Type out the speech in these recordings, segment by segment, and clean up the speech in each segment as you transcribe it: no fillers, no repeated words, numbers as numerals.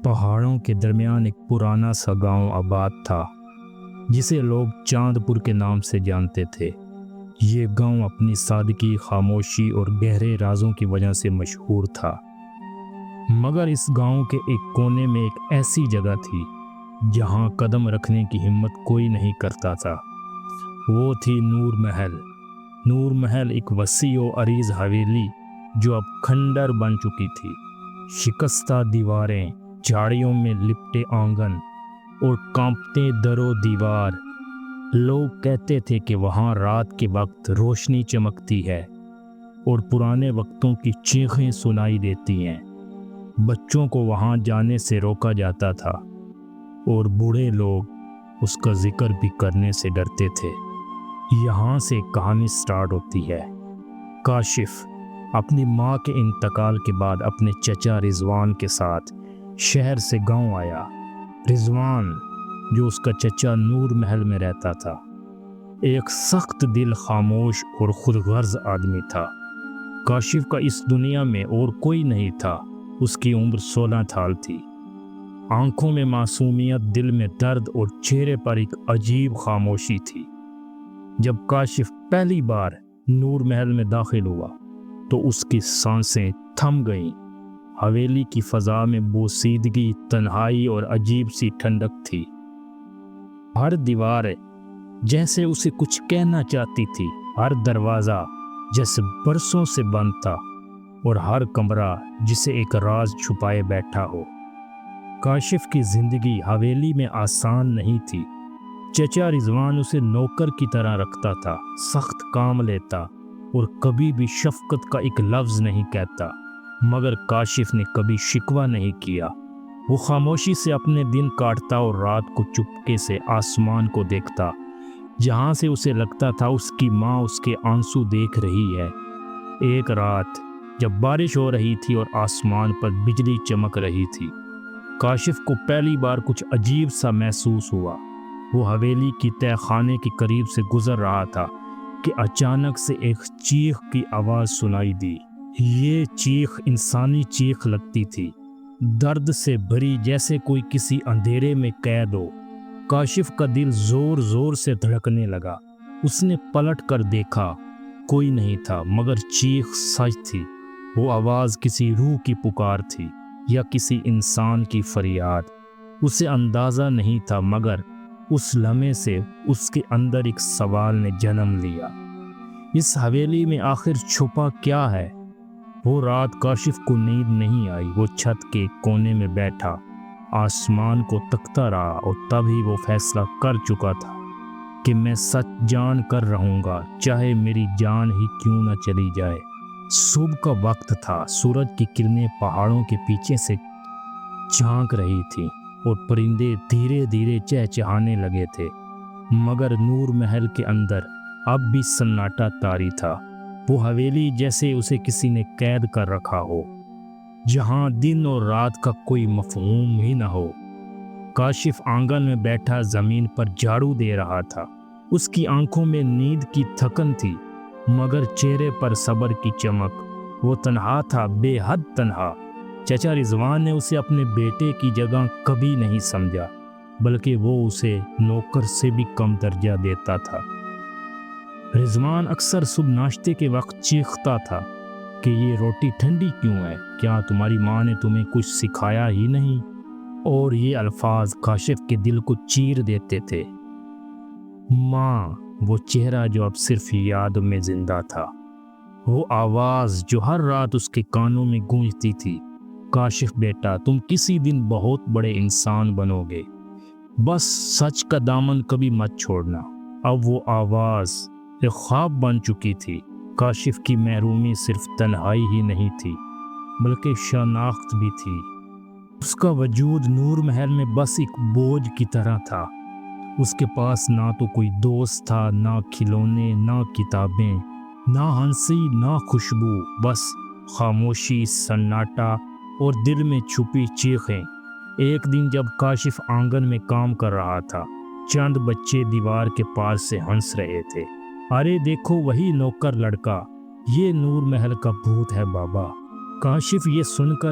پہاڑوں کے درمیان ایک پرانا سا گاؤں آباد تھا جسے لوگ چاند پور کے نام سے جانتے تھے۔ یہ گاؤں اپنی سادگی، خاموشی اور گہرے رازوں کی وجہ سے مشہور تھا۔ مگر اس گاؤں کے ایک کونے میں ایک ایسی جگہ تھی جہاں قدم رکھنے کی ہمت کوئی نہیں کرتا تھا۔ وہ تھی نور محل۔ نور محل ایک وسیع و عریض حویلی جو اب کھنڈر بن چکی تھی۔ شکستہ دیواریں، جھاڑیوں میں لپٹے آنگن اور کانپتے در و دیوار۔ لوگ کہتے تھے کہ وہاں رات کے وقت روشنی چمکتی ہے اور پرانے وقتوں کی چیخیں سنائی دیتی ہیں۔ بچوں کو وہاں جانے سے روکا جاتا تھا اور بوڑھے لوگ اس کا ذکر بھی کرنے سے ڈرتے تھے۔ یہاں سے کہانی سٹارٹ ہوتی ہے۔ کاشف اپنی ماں کے انتقال کے بعد اپنے چچا رضوان کے ساتھ شہر سے گاؤں آیا۔ رضوان، جو اس کا چچا نور محل میں رہتا تھا، ایک سخت دل، خاموش اور خود غرض آدمی تھا۔ کاشف کا اس دنیا میں اور کوئی نہیں تھا۔ اس کی عمر 16 سال تھی۔ آنکھوں میں معصومیت، دل میں درد اور چہرے پر ایک عجیب خاموشی تھی۔ جب کاشف پہلی بار نور محل میں داخل ہوا تو اس کی سانسیں تھم گئیں۔ حویلی کی فضا میں بوسیدگی، تنہائی اور عجیب سی ٹھنڈک تھی۔ ہر دیوار جیسے اسے کچھ کہنا چاہتی تھی، ہر دروازہ جیسے برسوں سے بند تھا اور ہر کمرہ جسے ایک راز چھپائے بیٹھا ہو۔ کاشف کی زندگی حویلی میں آسان نہیں تھی۔ چچا رضوان اسے نوکر کی طرح رکھتا تھا، سخت کام لیتا اور کبھی بھی شفقت کا ایک لفظ نہیں کہتا۔ مگر کاشف نے کبھی شکوہ نہیں کیا۔ وہ خاموشی سے اپنے دن کاٹتا اور رات کو چپکے سے آسمان کو دیکھتا، جہاں سے اسے لگتا تھا اس کی ماں اس کے آنسو دیکھ رہی ہے۔ ایک رات جب بارش ہو رہی تھی اور آسمان پر بجلی چمک رہی تھی، کاشف کو پہلی بار کچھ عجیب سا محسوس ہوا۔ وہ حویلی کی تہہ خانے کے قریب سے گزر رہا تھا کہ اچانک سے ایک چیخ کی آواز سنائی دی۔ یہ چیخ انسانی چیخ لگتی تھی، درد سے بھری، جیسے کوئی کسی اندھیرے میں قید ہو۔ کاشف کا دل زور زور سے دھڑکنے لگا۔ اس نے پلٹ کر دیکھا، کوئی نہیں تھا، مگر چیخ سچ تھی۔ وہ آواز کسی روح کی پکار تھی یا کسی انسان کی فریاد۔ اسے اندازہ نہیں تھا، مگر اس لمحے سے اس کے اندر ایک سوال نے جنم لیا۔ اس حویلی میں آخر چھپا کیا ہے؟ وہ رات کاشف کو نیند نہیں آئی۔ وہ چھت کے کونے میں بیٹھا آسمان کو تکتا رہا اور تبھی وہ فیصلہ کر چکا تھا کہ میں سچ جان کر رہوں گا، چاہے میری جان ہی کیوں نہ چلی جائے۔ صبح کا وقت تھا، سورج کی کرنیں پہاڑوں کے پیچھے سے جھانک رہی تھی اور پرندے دھیرے دھیرے چہچہانے لگے تھے، مگر نور محل کے اندر اب بھی سناٹا طاری تھا۔ وہ حویلی جیسے اسے کسی نے قید کر رکھا ہو، جہاں دن اور رات کا کوئی مفہوم ہی نہ ہو۔ کاشف آنگن میں بیٹھا زمین پر جھاڑو دے رہا تھا۔ اس کی آنکھوں میں نیند کی تھکن تھی، مگر چہرے پر صبر کی چمک۔ وہ تنہا تھا، بے حد تنہا۔ چچا رضوان نے اسے اپنے بیٹے کی جگہ کبھی نہیں سمجھا، بلکہ وہ اسے نوکر سے بھی کم درجہ دیتا تھا۔ رضوان اکثر صبح ناشتے کے وقت چیختا تھا کہ یہ روٹی ٹھنڈی کیوں ہے؟ کیا تمہاری ماں نے تمہیں کچھ سکھایا ہی نہیں؟ اور یہ الفاظ کاشف کے دل کو چیر دیتے تھے۔ ماں، وہ چہرہ جو اب صرف یاد میں زندہ تھا، وہ آواز جو ہر رات اس کے کانوں میں گونجتی تھی، کاشف بیٹا، تم کسی دن بہت بڑے انسان بنو گے، بس سچ کا دامن کبھی مت چھوڑنا۔ اب وہ آواز ایک خواب بن چکی تھی۔ کاشف کی محرومی صرف تنہائی ہی نہیں تھی، بلکہ شناخت بھی تھی۔ اس کا وجود نور محل میں بس ایک بوجھ کی طرح تھا۔ اس کے پاس نہ تو کوئی دوست تھا، نہ کھلونے، نہ کتابیں، نہ ہنسی، نہ خوشبو، بس خاموشی، سناٹا اور دل میں چھپی چیخیں۔ ایک دن جب کاشف آنگن میں کام کر رہا تھا، چند بچے دیوار کے پار سے ہنس رہے تھے۔ ارے دیکھو، وہی نوکر لڑکا، یہ نور محل کا بھوت ہے بابا۔ کاشف یہ سن کر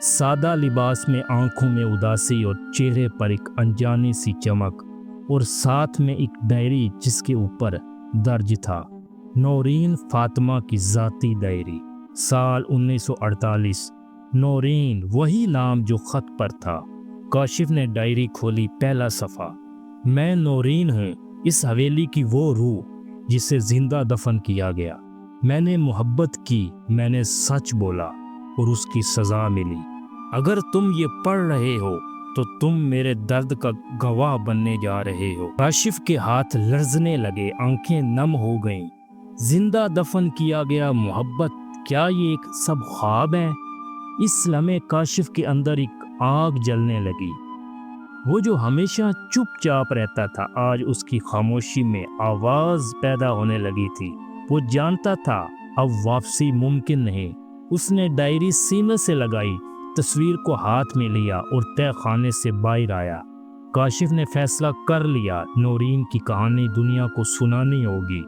سادہ لباس میں آنکھوں میں اداسی اور چہرے پر ایک انجانی سی چمک، اور ساتھ میں ایک ڈائری جس کے اوپر درج تھا نورین فاطمہ کی ذاتی ڈائری، سال 1948۔ نورین، وہی نام جو خط پر تھا۔ کاشف نے ڈائری کھولی، پہلا صفحہ۔ میں نورین ہوں، اس حویلی کی وہ روح جسے زندہ دفن کیا گیا۔ میں نے محبت کی، میں نے سچ بولا اور اس کی سزا ملی۔ اگر تم یہ پڑھ رہے ہو تو تم میرے درد کا گواہ بننے جا رہے ہو۔ کاشف کے ہاتھ لرزنے لگے، آنکھیں نم ہو گئیں۔ زندہ دفن کیا گیا، محبت، کیا یہ ایک سب خواب ہے؟ اس لمحے کاشف کے اندر ایک آگ جلنے لگی۔ وہ جو ہمیشہ چپ چاپ رہتا تھا، آج اس کی خاموشی میں آواز پیدا ہونے لگی تھی۔ وہ جانتا تھا اب واپسی ممکن نہیں۔ اس نے ڈائری سینے سے لگائی، تصویر کو ہاتھ میں لیا اور تہہ خانے سے باہر آیا۔ کاشف نے فیصلہ کر لیا، نورین کی کہانی دنیا کو سنانی ہوگی۔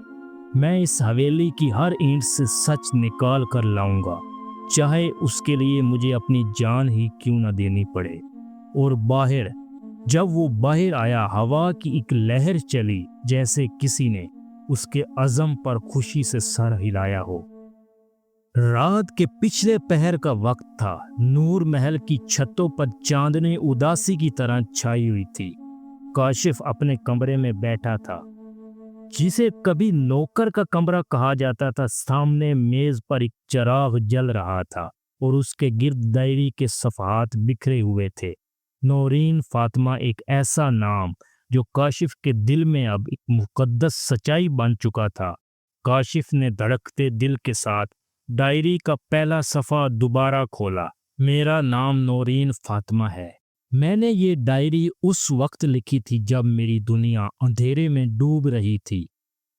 میں اس حویلی کی ہر اینٹ سے سچ نکال کر لاؤں گا، چاہے اس کے لیے مجھے اپنی جان ہی کیوں نہ دینی پڑے۔ اور باہر، جب وہ باہر آیا، ہوا کی ایک لہر چلی، جیسے کسی نے اس کے عزم پر خوشی سے سر ہلایا ہو۔ رات کے پچھلے پہر کا وقت تھا۔ نور محل کی چھتوں پر چاندنی اداسی کی طرح چھائی ہوئی تھی۔ کاشف اپنے کمرے میں بیٹھا تھا، جسے کبھی نوکر کا کمرہ کہا جاتا تھا۔ سامنے میز پر ایک چراغ جل رہا تھا اور اس کے گرد ڈائری کے صفحات بکھرے ہوئے تھے۔ نورین فاطمہ، ایک ایسا نام جو کاشف کے دل میں اب ایک مقدس سچائی بن چکا تھا۔ کاشف نے دھڑکتے دل کے ساتھ ڈائری کا پہلا صفحہ دوبارہ کھولا۔ میرا نام نورین فاطمہ ہے۔ میں نے یہ ڈائری اس وقت لکھی تھی جب میری دنیا اندھیرے میں ڈوب رہی تھی۔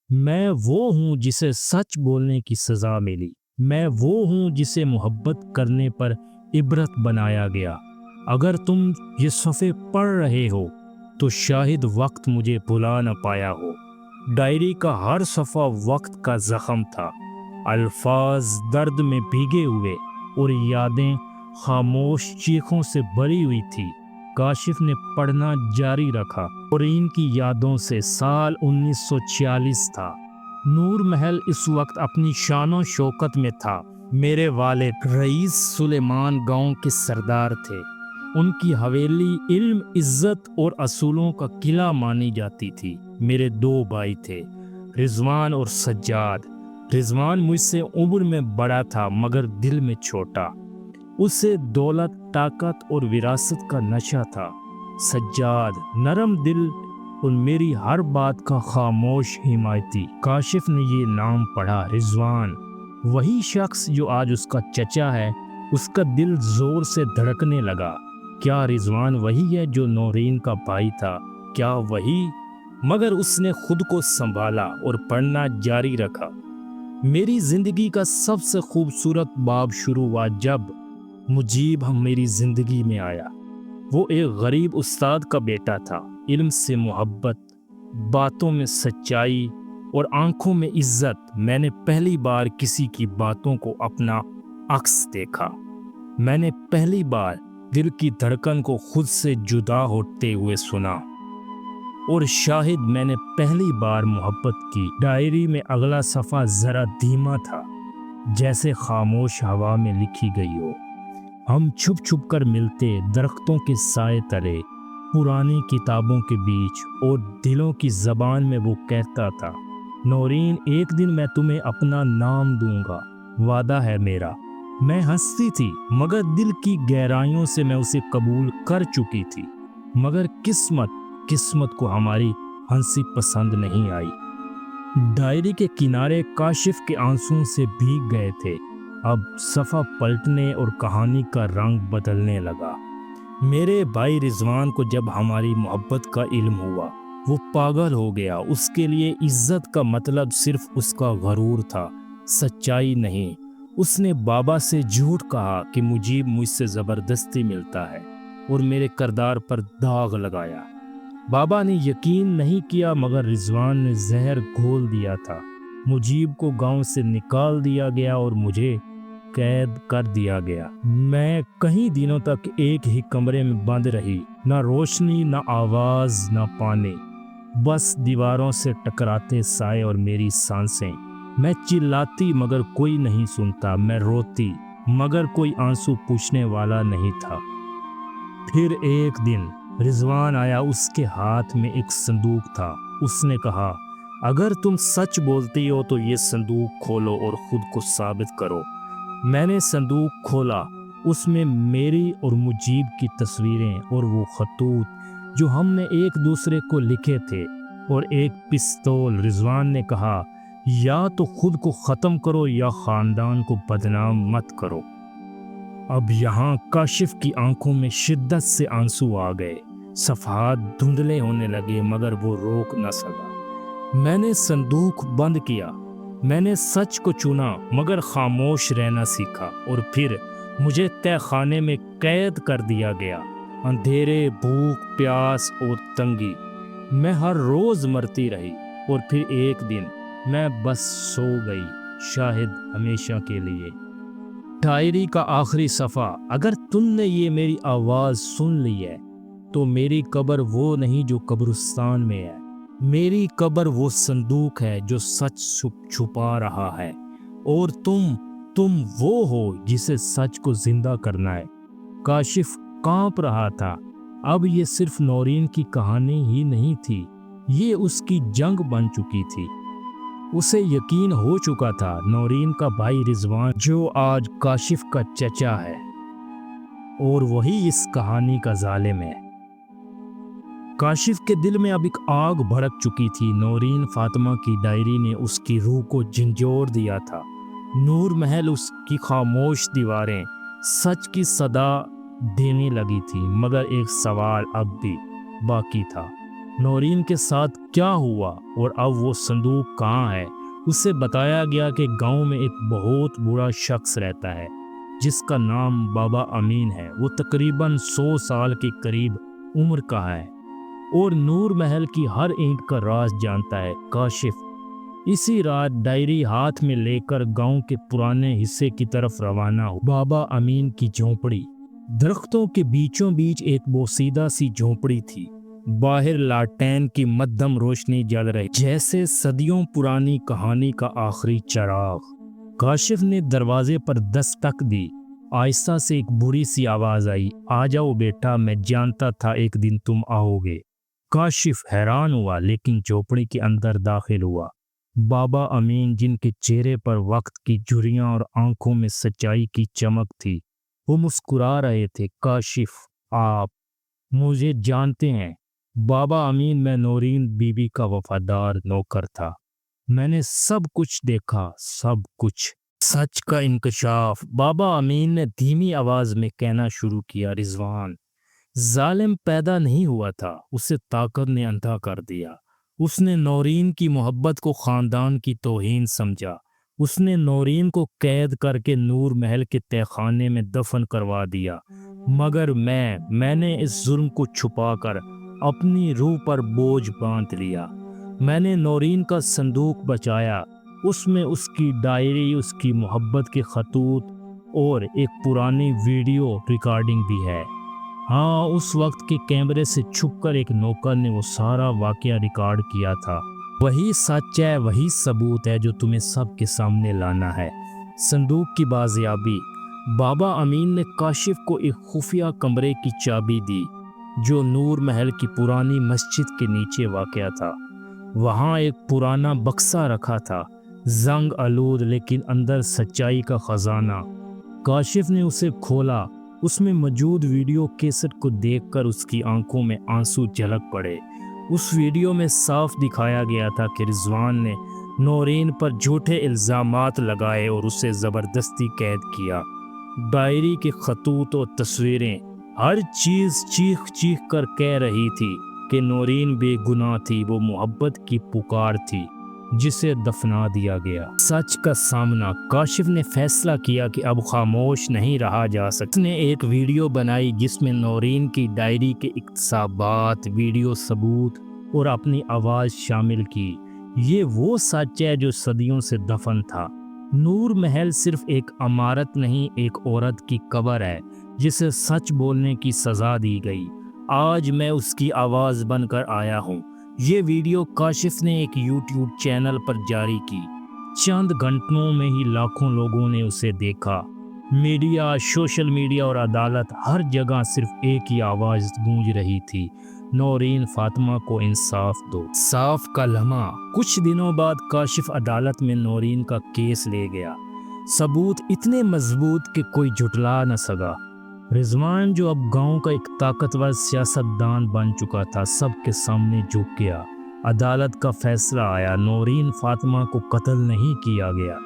میں وہ ہوں جسے سچ بولنے کی سزا ملی۔ میں وہ ہوں جسے محبت کرنے پر عبرت بنایا گیا۔ اگر تم یہ صفحے پڑھ رہے ہو تو شاید وقت مجھے بھلا نہ پایا ہو۔ ڈائری کا ہر صفحہ وقت کا زخم تھا، الفاظ درد میں بھیگے ہوئے اور یادیں خاموش چیخوں سے بھری ہوئی تھی۔ کاشف نے پڑھنا جاری رکھا اور ان کی یادوں سے سال 1946 تھا۔ نور محل اس وقت اپنی شان و شوکت میں تھا۔ میرے والد رئیس سلیمان گاؤں کے سردار تھے۔ ان کی حویلی علم، عزت اور اصولوں کا قلعہ مانی جاتی تھی۔ میرے دو بھائی تھے، رضوان اور سجاد۔ رضوان مجھ سے عمر میں بڑا تھا مگر دل میں چھوٹا۔ اسے دولت، طاقت اور وراثت کا نشہ تھا۔ سجاد نرم دل اور میری ہر بات کا خاموش حمایتی۔ کاشف نے یہ نام پڑھا، رضوان، وہی شخص جو آج اس کا چچا ہے۔ اس کا دل زور سے دھڑکنے لگا۔ کیا رضوان وہی ہے جو نورین کا بھائی تھا؟ کیا وہی؟ مگر اس نے خود کو سنبھالا اور پڑھنا جاری رکھا۔ میری زندگی کا سب سے خوبصورت باب شروع ہوا جب مجیب میری زندگی میں آیا۔ وہ ایک غریب استاد کا بیٹا تھا۔ علم سے محبت، باتوں میں سچائی اور آنکھوں میں عزت۔ میں نے پہلی بار کسی کی باتوں کو اپنا عکس دیکھا۔ میں نے پہلی بار دل کی دھڑکن کو خود سے جدا ہوتے ہوئے سنا، اور شاہد میں نے پہلی بار محبت کی۔ ڈائری میں اگلا صفحہ ذرا دھیما تھا، جیسے خاموش ہوا میں لکھی گئی ہو۔ ہم چھپ چھپ کر ملتے، درختوں کے سائے تلے، پرانی کتابوں کے بیچ، اور دلوں کی زبان میں وہ کہتا تھا، نورین، ایک دن میں تمہیں اپنا نام دوں گا، وعدہ ہے میرا۔ میں ہنستی تھی مگر دل کی گہرائیوں سے میں اسے قبول کر چکی تھی۔ مگر قسمت کو ہماری ہنسی پسند نہیں آئی۔ ڈائری کے کنارے کاشف کے آنسوؤں سے بھیگ گئے تھے۔ اب صفحہ پلٹنے اور کہانی کا رنگ بدلنے لگا۔ میرے بھائی رضوان کو جب ہماری محبت کا علم ہوا، وہ پاگل ہو گیا۔ اس کے لیے عزت کا مطلب صرف اس کا غرور تھا، سچائی نہیں۔ اس نے بابا سے جھوٹ کہا کہ مجیب مجھ سے زبردستی ملتا ہے، اور میرے کردار پر داغ لگایا۔ بابا نے یقین نہیں کیا مگر رضوان نے زہر گھول دیا تھا۔ مجیب کو گاؤں سے نکال دیا گیا اور مجھے قید کر دیا گیا۔ میں کئی دنوں تک ایک ہی کمرے میں بند رہی، نہ روشنی، نہ آواز، نہ پانی، بس دیواروں سے ٹکراتے سائے اور میری سانسیں۔ میں چلاتی مگر کوئی نہیں سنتا، میں روتی مگر کوئی آنسو پوچھنے والا نہیں تھا۔ پھر ایک دن رضوان آیا، اس کے ہاتھ میں ایک صندوق تھا۔ اس نے کہا، اگر تم سچ بولتی ہو تو یہ صندوق کھولو اور خود کو ثابت کرو۔ میں نے صندوق کھولا، اس میں میری اور مجیب کی تصویریں اور وہ خطوط جو ہم نے ایک دوسرے کو لکھے تھے، اور ایک پستول۔ رضوان نے کہا، یا تو خود کو ختم کرو یا خاندان کو بدنام مت کرو۔ اب یہاں کاشف کی آنکھوں میں شدت سے آنسو آ گئے، صفحات دھندلے ہونے لگے، مگر وہ روک نہ سکا۔ میں نے صندوق بند کیا، میں نے سچ کو چنا مگر خاموش رہنا سیکھا، اور پھر مجھے تہہ خانے میں قید کر دیا گیا۔ اندھیرے، بھوک، پیاس اور تنگی، میں ہر روز مرتی رہی، اور پھر ایک دن میں بس سو گئی، شاید ہمیشہ کے لیے۔ ڈائری کا آخری صفحہ، اگر تم نے یہ میری آواز سن لی ہے تو میری قبر وہ نہیں جو قبرستان میں ہے، میری قبر وہ صندوق ہے جو سچ چھپا رہا ہے، اور تم وہ ہو جسے سچ کو زندہ کرنا ہے۔ کاشف کانپ رہا تھا۔ اب یہ صرف نورین کی کہانی ہی نہیں تھی، یہ اس کی جنگ بن چکی تھی۔ اسے یقین ہو چکا تھا نورین کا بھائی رضوان، جو آج کاشف کا چچا ہے، اور وہی اس کہانی کا ظالم ہے۔ کاشف کے دل میں اب ایک آگ بھڑک چکی تھی۔ نورین فاطمہ کی ڈائری نے اس کی روح کو جھنجھوڑ دیا تھا۔ نور محل، اس کی خاموش دیواریں سچ کی صدا دینے لگی تھی، مگر ایک سوال اب بھی باقی تھا، نورین کے ساتھ کیا ہوا، اور اب وہ صندوق کہاں ہے؟ اسے بتایا گیا کہ گاؤں میں ایک بہت برا شخص رہتا ہے جس کا نام بابا امین ہے، وہ تقریباً 100 سال کے قریب عمر کا ہے، اور نور محل کی ہر اینٹ کا راز جانتا ہے۔ کاشف اسی رات ڈائری ہاتھ میں لے کر گاؤں کے پرانے حصے کی طرف روانہ ہو۔ بابا امین کی جھونپڑی، درختوں کے بیچوں بیچ ایک بوسیدہ سی جھونپڑی تھی۔ باہر لاٹین کی مدھم روشنی جل رہی، جیسے صدیوں پرانی کہانی کا آخری چراغ۔ کاشف نے دروازے پر دستک دی۔ آہستہ سے ایک بری سی آواز آئی، آ جاؤ بیٹا، میں جانتا تھا ایک دن تم آؤ گے۔ کاشف حیران ہوا، لیکن جھونپڑی کے اندر داخل ہوا۔ بابا امین، جن کے چہرے پر وقت کی جھریاں اور آنکھوں میں سچائی کی چمک تھی، وہ مسکرا رہے تھے۔ کاشف، آپ مجھے جانتے ہیں؟ بابا امین، میں نورین بی بی کا وفادار نوکر تھا، میں نے سب کچھ دیکھا، سب کچھ، سچ کا انکشاف۔ بابا امین نے دھیمی آواز میں کہنا شروع کیا، رضوان ظالم پیدا نہیں ہوا تھا، اسے طاقت نے اندھا کر دیا۔ اس نے نورین کی محبت کو خاندان کی توہین سمجھا، اس نے نورین کو قید کر کے نور محل کے تہہ خانے میں دفن کروا دیا، مگر میں نے اس ظلم کو چھپا کر اپنی روح پر بوجھ باندھ لیا۔ میں نے نورین کا صندوق بچایا، اس میں اس کی ڈائری، اس کی محبت کے خطوط اور ایک پرانی ویڈیو ریکارڈنگ بھی ہے۔ ہاں، اس وقت کے کیمرے سے چھپ کر ایک نوکر نے وہ سارا واقعہ ریکارڈ کیا تھا۔ وہی سچ ہے، وہی ثبوت ہے جو تمہیں سب کے سامنے لانا ہے۔ صندوق کی بازیابی۔ بابا امین نے کاشف کو ایک خفیہ کمرے کی چابی دی جو نور محل کی پرانی مسجد کے نیچے واقع تھا۔ وہاں ایک پرانا بکسا رکھا تھا، زنگ آلود، لیکن اندر سچائی کا خزانہ۔ کاشف نے اسے کھولا۔ اس میں موجود ویڈیو کیسٹ کو دیکھ کر اس کی آنکھوں میں آنسو جھلک پڑے۔ اس ویڈیو میں صاف دکھایا گیا تھا کہ رضوان نے نورین پر جھوٹے الزامات لگائے اور اسے زبردستی قید کیا۔ ڈائری کے خطوط و تصویریں، ہر چیز چیخ چیخ کر کہہ رہی تھی کہ نورین بے گناہ تھی، وہ محبت کی پکار تھی جسے دفنا دیا گیا۔ سچ کا سامنا۔ کاشف نے فیصلہ کیا کہ اب خاموش نہیں رہا جا سکتا۔ اس نے ایک ویڈیو بنائی جس میں نورین کی ڈائری کے اقتباسات، ویڈیو ثبوت اور اپنی آواز شامل کی۔ یہ وہ سچ ہے جو صدیوں سے دفن تھا۔ نور محل صرف ایک عمارت نہیں، ایک عورت کی قبر ہے جسے سچ بولنے کی سزا دی گئی۔ آج میں اس کی آواز بن کر آیا ہوں۔ یہ ویڈیو کاشف نے ایک یوٹیوب چینل پر جاری کی۔ چند گھنٹوں میں ہی لاکھوں لوگوں نے اسے دیکھا۔ میڈیا، سوشل میڈیا اور عدالت، ہر جگہ صرف ایک ہی آواز گونج رہی تھی: نورین فاطمہ کو انصاف دو۔ صاف کا لمحہ۔ کچھ دنوں بعد کاشف عدالت میں نورین کا کیس لے گیا۔ ثبوت اتنے مضبوط کہ کوئی جھٹلا نہ سکا۔ رضوان، جو اب گاؤں کا ایک طاقتور سیاستدان بن چکا تھا، سب کے سامنے جھک گیا۔ عدالت کا فیصلہ آیا۔ نورین فاطمہ کو قتل نہیں کیا گیا،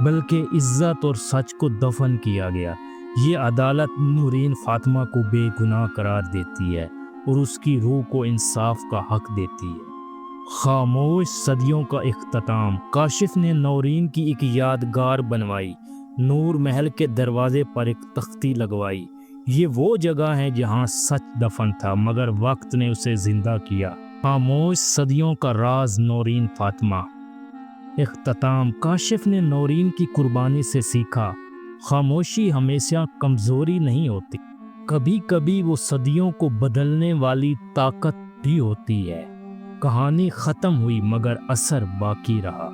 بلکہ عزت اور سچ کو دفن کیا گیا۔ یہ عدالت نورین فاطمہ کو بے گناہ قرار دیتی ہے اور اس کی روح کو انصاف کا حق دیتی ہے۔ خاموش صدیوں کا اختتام۔ کاشف نے نورین کی ایک یادگار بنوائی۔ نور محل کے دروازے پر ایک تختی لگوائی۔ یہ وہ جگہ ہے جہاں سچ دفن تھا، مگر وقت نے اسے زندہ کیا۔ خاموش صدیوں کا راز، نورین فاطمہ۔ اختتام۔ کاشف نے نورین کی قربانی سے سیکھا، خاموشی ہمیشہ کمزوری نہیں ہوتی، کبھی کبھی وہ صدیوں کو بدلنے والی طاقت بھی ہوتی ہے۔ کہانی ختم ہوئی مگر اثر باقی رہا۔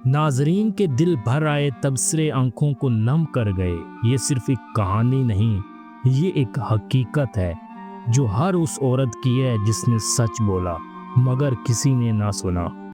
ناظرین کے دل بھر آئے، تبصرے آنکھوں کو نم کر گئے۔ یہ صرف ایک کہانی نہیں، یہ ایک حقیقت ہے جو ہر اس عورت کی ہے جس نے سچ بولا مگر کسی نے نہ سنا۔